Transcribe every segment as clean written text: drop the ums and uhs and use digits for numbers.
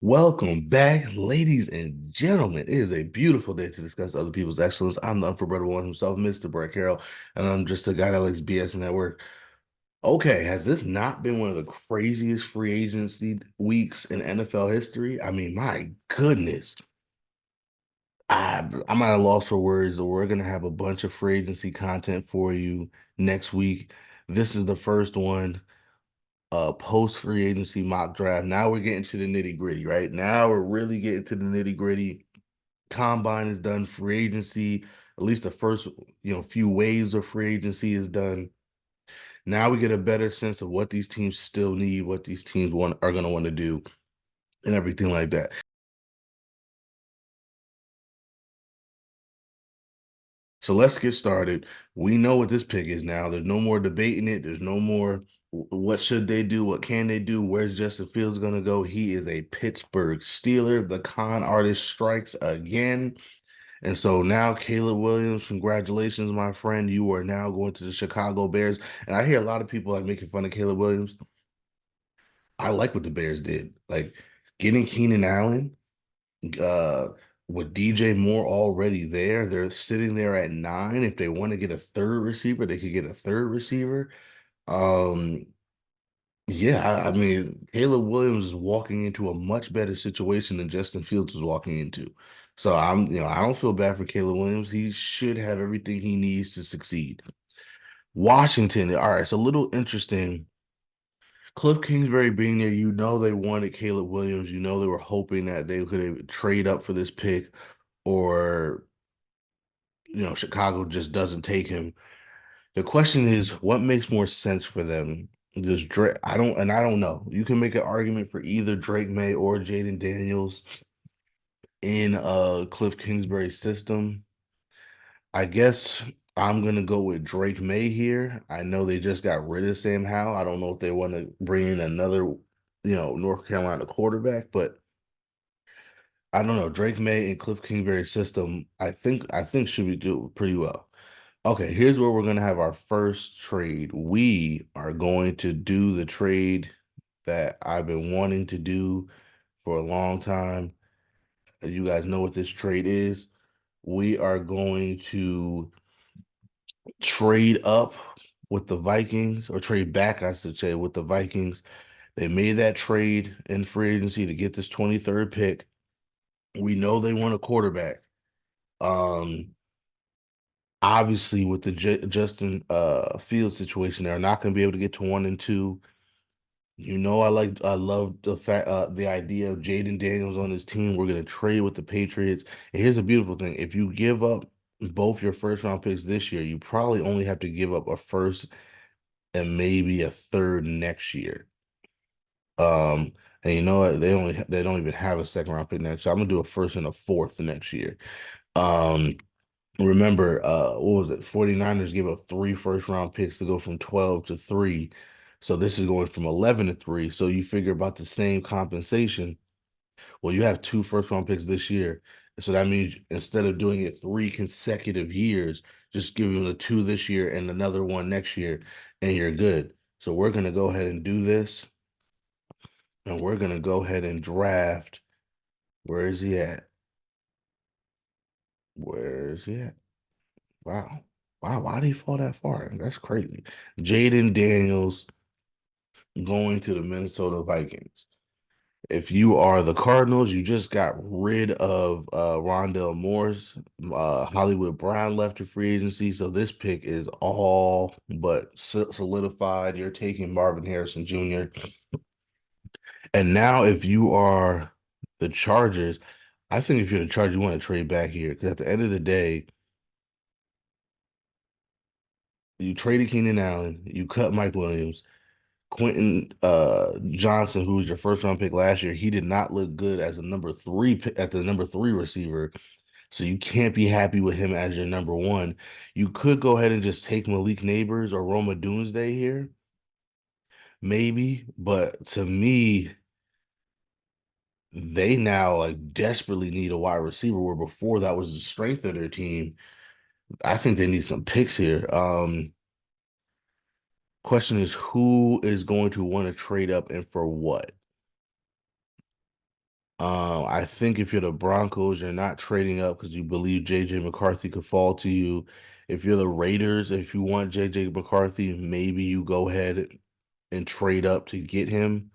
Welcome back, ladies and gentlemen. It is a beautiful day to discuss other people's excellence. I'm the unforgettable one himself, Mr. Brett Carroll, and I'm just a guy that likes BS and network. Okay, has this not been one of the craziest free agency weeks in NFL history? I mean, my goodness. I'm at a loss for words. We're gonna have a bunch of free agency content for you next week. This is the first one, post free agency mock draft. Now we're getting to the nitty gritty, right? Now we're really getting to the nitty gritty. Combine is done, free agency, at least the first, few waves of free agency is done. Now we get a better sense of what these teams still need, what these teams are going to want to do, and everything like that. So let's get started. We know what this pick is now. There's no more debating it. There's no more what should they do, what can they do, where's Justin Fields going to go. He is a Pittsburgh Steeler. The con artist strikes again. And so now, Caleb Williams, congratulations, my friend. You are now going to the Chicago Bears. And I hear a lot of people like making fun of Caleb Williams. I like what the Bears did. Like getting Keenan Allen, uh, with DJ Moore already there. They're sitting there at 9. If they want to get a third receiver, they could get a third receiver. Um, yeah, I mean, Caleb Williams is walking into a much better situation than Justin Fields was walking into. So I don't feel bad for Caleb Williams. He should have everything he needs to succeed. Washington, all right, it's a little interesting. Cliff Kingsbury being there, they wanted Caleb Williams. They were hoping that they could trade up for this pick, or Chicago just doesn't take him. The question is, what makes more sense for them? Does Drake? I don't know. You can make an argument for either Drake May or Jaden Daniels in Cliff Kingsbury's system. I guess I'm gonna go with Drake May here. I know they just got rid of Sam Howell. I don't know if they want to bring in another, North Carolina quarterback, but I don't know. Drake May and Cliff Kingsbury's system, I think should be do pretty well. Okay, here's where we're gonna have our first trade. We are going to do the trade that I've been wanting to do for a long time. You guys know what this trade is. We are going to trade up with the Vikings, or trade back, I should say, with the Vikings. They made that trade in free agency to get this 23rd pick. We know they want a quarterback. Um, Obviously, with the Justin Field situation, they're not going to be able to get to 1 and 2. I love the idea of Jaden Daniels on his team. We're gonna trade with the Patriots. And here's a beautiful thing: if you give up both your first round picks this year, you probably only have to give up a first and maybe a third next year. Um, and you know what? They don't even have a second round pick next year. I'm gonna do a first and a fourth next year. Um, Remember, what was it? 49ers gave up 3 first round picks to go from 12 to 3. So this is going from 11 to 3. So you figure about the same compensation. Well, you have 2 first round picks this year. So that means instead of doing it 3 consecutive years, just give them the 2 this year and another one next year, and you're good. So we're gonna go ahead and do this, and we're gonna go ahead and draft. Where is he at? Where is he at? Wow. Wow, why did he fall that far? That's crazy. Jaden Daniels going to the Minnesota Vikings. If you are the Cardinals, you just got rid of Rondell Moore's. Hollywood Brown left to free agency, so this pick is all but solidified. You're taking Marvin Harrison Jr. And now, if you are the Chargers, I think if you're the Chargers, you want to trade back here because at the end of the day, you traded Keenan Allen, you cut Mike Williams. Quentin Johnson, who was your first round pick last year, he did not look good as a at the number 3 receiver. So you can't be happy with him as your number 1. You could go ahead and just take Malik Neighbors or Roma Doomsday here, maybe. But to me, they now like desperately need a wide receiver where before that was the strength of their team. I think they need some picks here. Question is, who is going to want to trade up and for what? I think if you're the Broncos, you're not trading up because you believe JJ McCarthy could fall to you. If you're the Raiders, if you want JJ McCarthy, maybe you go ahead and trade up to get him.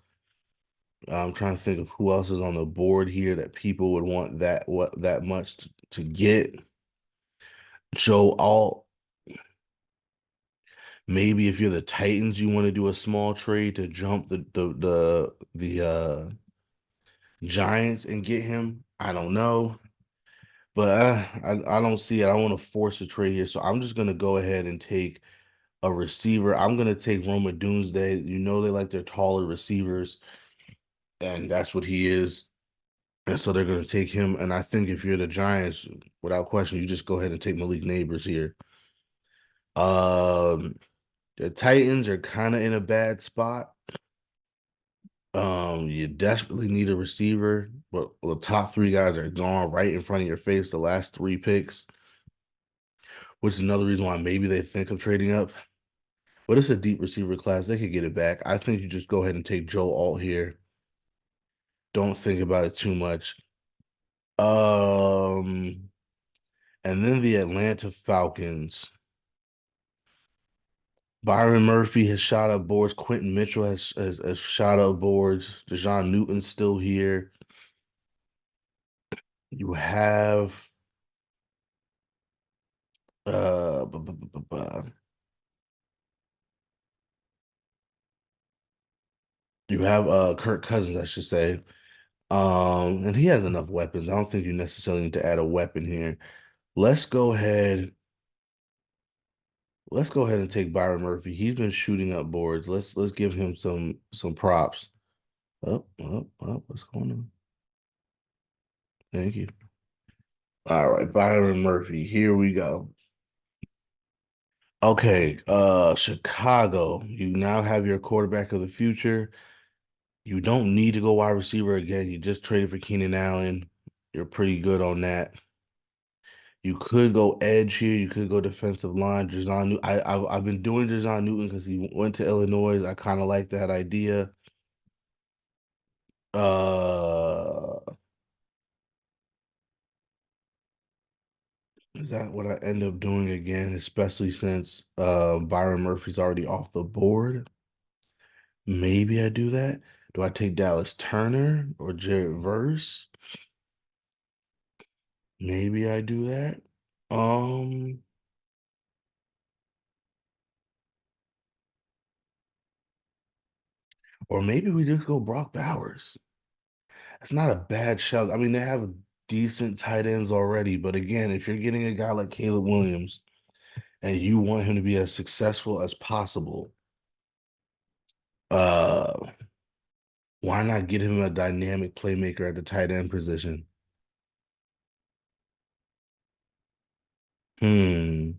I'm trying to think of who else is on the board here that people would want that much to get. Joe Alt. Maybe if you're the Titans, you want to do a small trade to jump the Giants and get him. I don't know. But I don't see it. I want to force a trade here. So I'm just gonna go ahead and take a receiver. I'm gonna take Roma Doomsday. You know they like their taller receivers, and that's what he is. And so they're gonna take him. And I think if you're the Giants, without question, you just go ahead and take Malik Neighbors here. Um, the Titans are kind of in a bad spot. You desperately need a receiver, but the top three guys are gone right in front of your face. The last three picks, which is another reason why maybe they think of trading up. But it's a deep receiver class. They could get it back. I think you just go ahead and take Joe Alt here. Don't think about it too much. Um, and then the Atlanta Falcons. Byron Murphy has shot up boards. Quentin Mitchell has shot up boards. Dejon Newton's still here. You have uh bu- bu- bu- bu- bu- you have Kirk Cousins, I should say. And he has enough weapons. I don't think you necessarily need to add a weapon here. Let's go ahead. Let's go ahead and take Byron Murphy. He's been shooting up boards. Let's give him some props. What's going on? Thank you. All right, Byron Murphy. Here we go. Okay, Chicago. You now have your quarterback of the future. You don't need to go wide receiver again. You just traded for Keenan Allen. You're pretty good on that. You could go edge here. You could go defensive line. Jason Newton. I've been doing Jason Newton because he went to Illinois. I kind of like that idea. Uh, is that what I end up doing again? Especially since Byron Murphy's already off the board. Maybe I do that. Do I take Dallas Turner or Jared Verse? Maybe I do that. Um, or maybe we just go Brock Bowers. It's not a bad shout. I mean, they have decent tight ends already, but again, if you're getting a guy like Caleb Williams and you want him to be as successful as possible, uh, why not get him a dynamic playmaker at the tight end position? Hmm.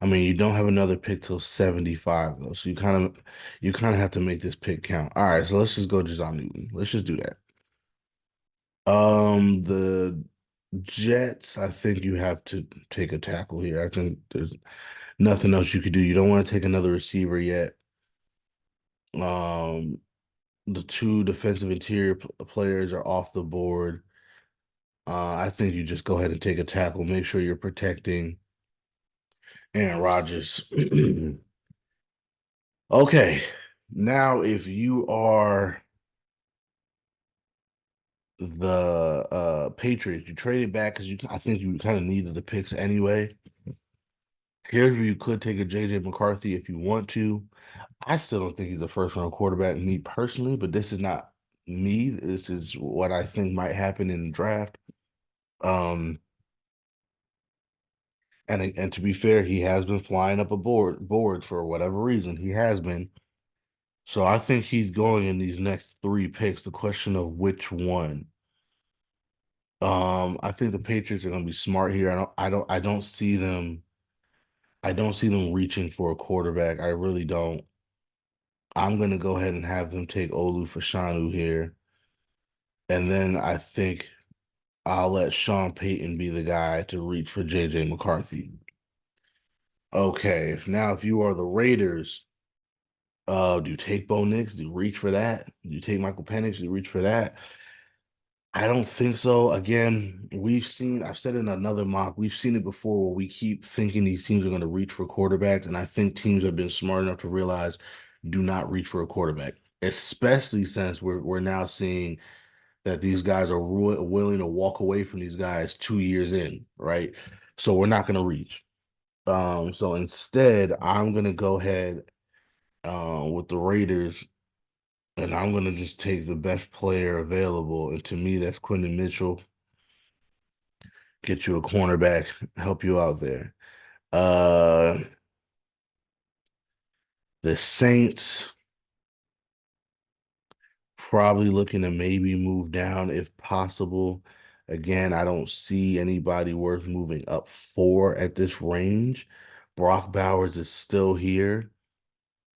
I mean, you don't have another pick till 75 though, so you kind of have to make this pick count. All right, so let's just go Jason Newton. Let's just do that. The Jets, I think you have to take a tackle here. I think there's nothing else you could do. You don't want to take another receiver yet. Um, the two defensive interior players are off the board. I think you just go ahead and take a tackle. Make sure you're protecting Aaron Rodgers. Okay, now if you are the Patriots, you traded back because I think you kind of needed the picks anyway. Here's where you could take a JJ McCarthy if you want to. I still don't think he's a first round quarterback, me personally, but this is not me. This is what I think might happen in the draft. Um, and to be fair, he has been flying up a board for whatever reason. He has been. So I think he's going in these next three picks. The question of which one. I think the Patriots are going to be smart here. I don't see them. I don't see them reaching for a quarterback. I really don't. I'm going to go ahead and have them take Olu for Shanu here. And then I think I'll let Sean Payton be the guy to reach for JJ McCarthy. Okay, now if you are the Raiders, Do you take Bo Nix? Do you reach for that? Do you take Michael Penix? Do you reach for that? I don't think so. Again, I've said in another mock, we've seen it before where we keep thinking these teams are going to reach for quarterbacks. And I think teams have been smart enough to realize do not reach for a quarterback, especially since we're now seeing that these guys are willing to walk away from these guys 2 years in, right? So we're not going to reach. So instead, I'm going to go ahead with the Raiders and I'm going to just take the best player available. And to me, that's Quentin Mitchell. Get you a cornerback, help you out there. Uh the Saints probably looking to maybe move down if possible. Again, I don't see anybody worth moving up for at this range. Brock Bowers is still here.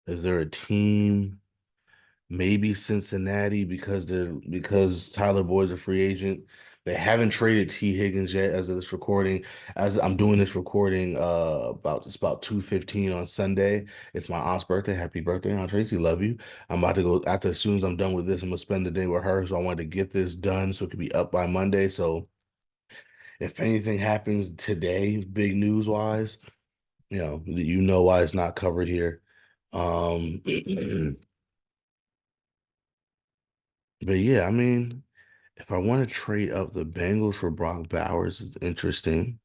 Is there a team? Maybe Cincinnati because Tyler Boyd's a free agent. They haven't traded T. Higgins yet as of this recording. As I'm doing this recording, about 2:15 on Sunday. It's my aunt's birthday. Happy birthday, Aunt Tracy. Love you. I'm about to go after as soon as I'm done with this, I'm gonna spend the day with her. So I wanted to get this done so it could be up by Monday. So if anything happens today, big news wise, you know why it's not covered here. Um But yeah, I mean, if I want to trade up the Bengals for Brock Bowers, it's interesting.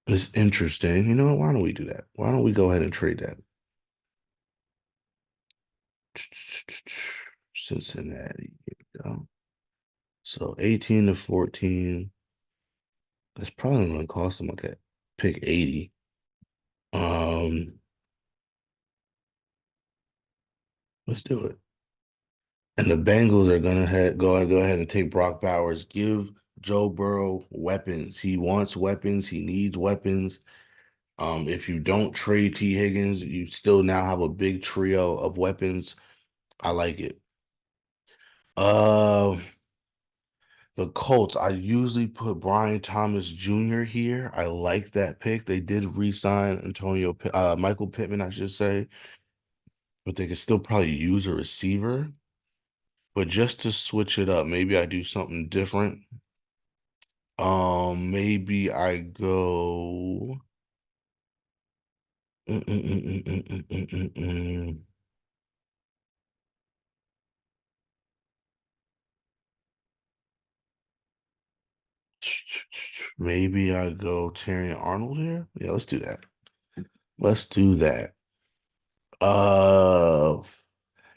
It's interesting. You know what? Why don't we do that? Why don't we go ahead and trade that? Cincinnati. Here we go. So 18 to 14. That's probably going to cost them like a pick 80. Um, let's do it. And the Bengals are gonna go ahead and take Brock Bowers. Give Joe Burrow weapons. He wants weapons. He needs weapons. If you don't trade T. Higgins, you still now have a big trio of weapons. I like it. Uh, the Colts, I usually put Brian Thomas Jr. here. I like that pick. They did re-sign Michael Pittman, I should say, but they could still probably use a receiver. But just to switch it up, maybe I do something different. Maybe I go. Mm, mm, mm, mm, mm, mm, mm, mm, mm. Maybe I go Terry Arnold here. Yeah, let's do that. Let's do that. Uh,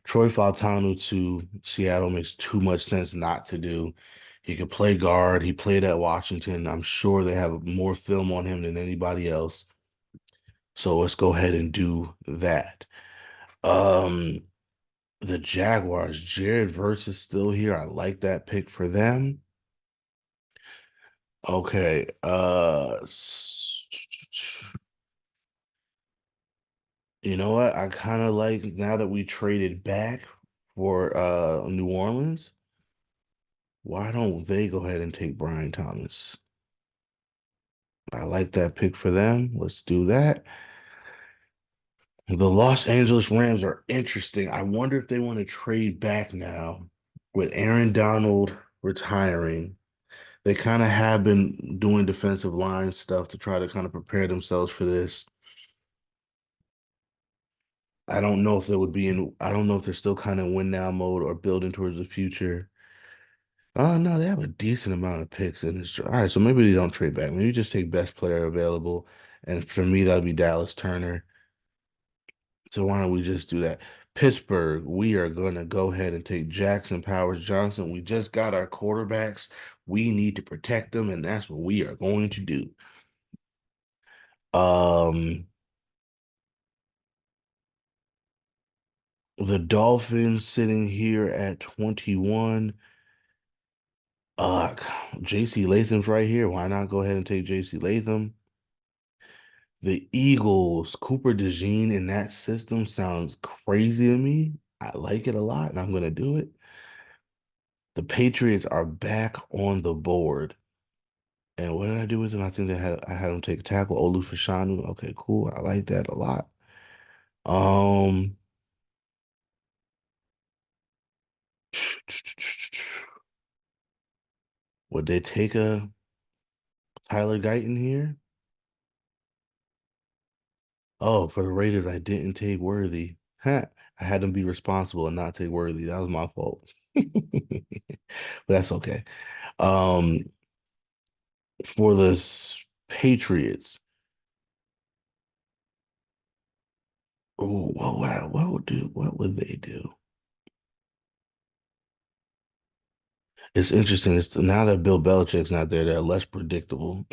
Troy Fautanu to Seattle makes too much sense not to do. He could play guard. He played at Washington. I'm sure they have more film on him than anybody else. So let's go ahead and do that. Um, the Jaguars, Jared Verse is still here. I like that pick for them. Okay. You know what? I kind of like now that we traded back for New Orleans, why don't they go ahead and take Brian Thomas? I like that pick for them. Let's do that. The Los Angeles Rams are interesting. I wonder if they want to trade back now with Aaron Donald retiring. They kind of have been doing defensive line stuff to try to kind of prepare themselves for this. I don't know if they would be in, I don't know if they're still kind of win now mode or building towards the future. Oh no, they have a decent amount of picks in this. All right, so maybe they don't trade back. Maybe just take best player available. And for me, that would be Dallas Turner. So why don't we just do that? Pittsburgh, we are gonna go ahead and take Jackson Powers Johnson. We just got our quarterbacks. We need to protect them, and that's what we are going to do. Um, the Dolphins sitting here at 21. Uh, JC Latham's right here. Why not go ahead and take JC Latham? The Eagles, Cooper DeJean in that system sounds crazy to me. I like it a lot, and I'm gonna do it. The Patriots are back on the board. And what did I do with them? I think I had them take tackle Olu Fashanu. Okay, cool. I like that a lot. Um, would they take a Tyler Guyton here? Oh, for the Raiders, I didn't take Worthy. Ha, I had them be responsible and not take Worthy. That was my fault. But that's okay. Um, for the Patriots, oh, what would they do? It's interesting. It's now that Bill Belichick's not there, they're less predictable.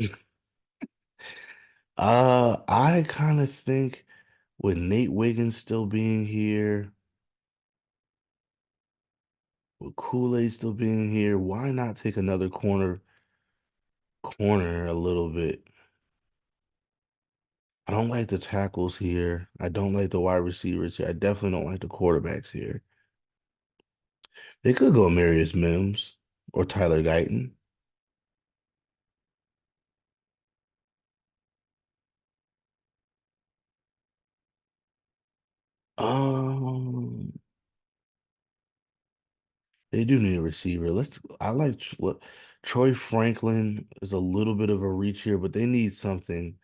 I kind of think with Nate Wiggins still being here, with Kool-Aid still being here, why not take another corner a little bit? I don't like the tackles here. I don't like the wide receivers here. I definitely don't like the quarterbacks here. They could go Marius Mims or Tyler Guyton. Um, they do need a receiver. I like Troy Franklin is a little bit of a reach here, but they need something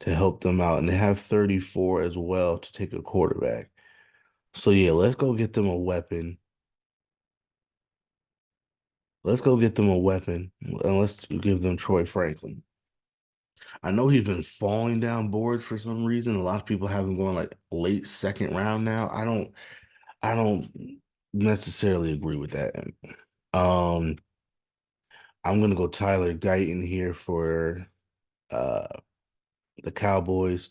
to help them out, and they have 34 as well to take a quarterback. So yeah, let's go get them a weapon. Let's go get them a weapon, and let's give them Troy Franklin. I know he's been falling down boards for some reason. A lot of people have him going like late second round now. I don't necessarily agree with that. Um, I'm gonna go Tyler Guyton here for uh the Cowboys.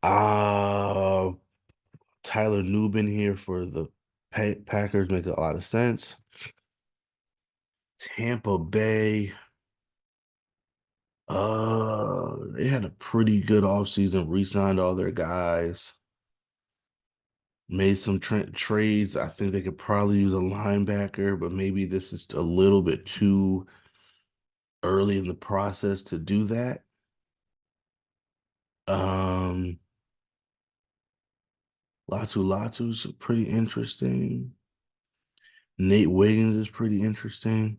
Uh Tyler Nubin here for the Packers makes a lot of sense. Tampa Bay, they had a pretty good offseason, re-signed all their guys, made some trades. I think they could probably use a linebacker, but maybe this is a little bit too early in the process to do that. Um, Latu's pretty interesting. Nate Wiggins is pretty interesting.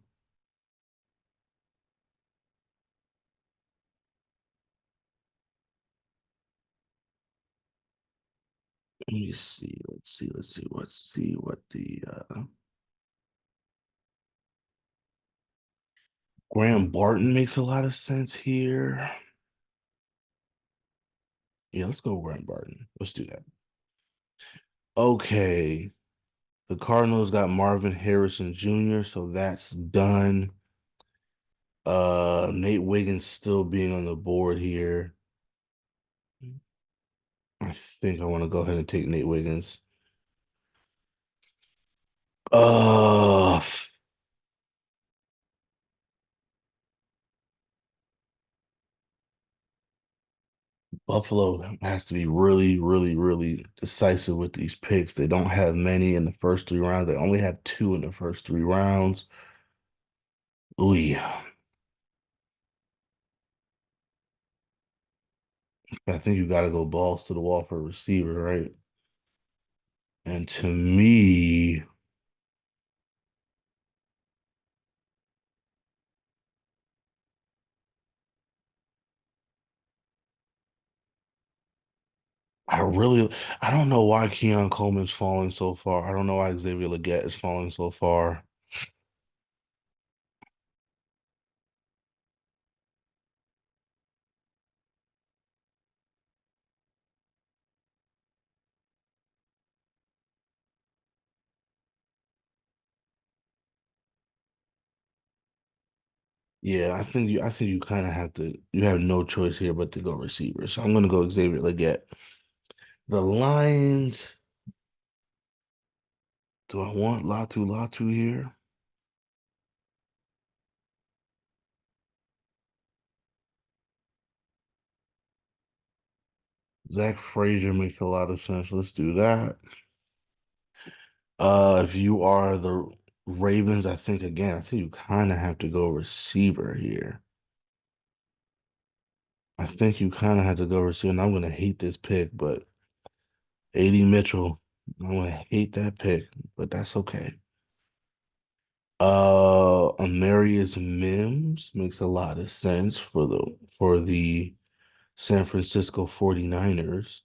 Let me see. Let's see what the Graham Barton makes a lot of sense here. Yeah, let's go Graham Barton. Let's do that. Okay. The Cardinals got Marvin Harrison Jr., so that's done. Nate Wiggins still being on the board here. I think I want to go ahead and take Nate Wiggins. Uh, Buffalo has to be really, really, really decisive with these picks. They don't have many in the first 3 rounds. They only have two in the first 3 rounds. Ooh, yeah. I think you got to go balls to the wall for a receiver, right? And to me, I really, I don't know why Keon Coleman's falling so far. I don't know why Xavier Legette is falling so far. Yeah, I think you kind of you have no choice here but to go receiver. So I'm gonna go Xavier Legette. The Lions, do I want Latu here? Zach Frazier makes a lot of sense. Let's do that. If you are the Ravens, I think you kind of have to go receiver here. I think you kind of had to go receiver, and I'm gonna hate this pick, but AD Mitchell, I'm gonna hate that pick, but that's okay. Amarius Mims makes a lot of sense for the San Francisco 49ers.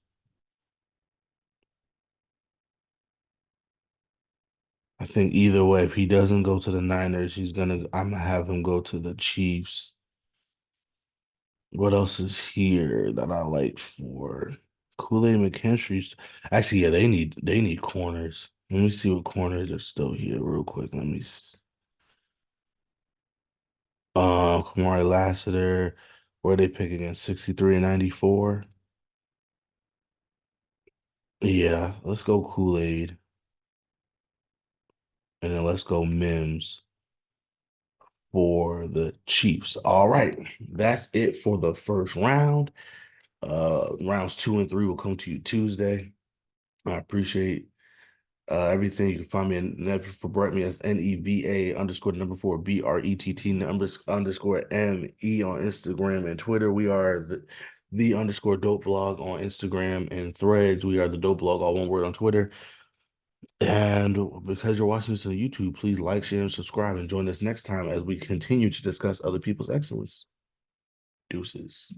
I think either way, if he doesn't go to the Niners, I'm gonna have him go to the Chiefs. What else is here that I like for Kool-Aid McKinstry's? Actually, yeah, they need corners. Let me see what corners are still here real quick. Kamari Lassiter, where they pick against 63 and 94. Yeah, let's go Kool-Aid. And then let's go Mims for the Chiefs. All right. That's it for the first round. Rounds 2 and 3 will come to you Tuesday. I appreciate everything. You can find me in Never for Brett me as NEVA underscore number 4 BRETT numbers underscore ME on Instagram and Twitter. We are the underscore dope blog on Instagram and Threads. We are the dope blog, all one word on Twitter. And because you're watching this on YouTube, please like, share, and subscribe and join us next time as we continue to discuss other people's excellence. Deuces.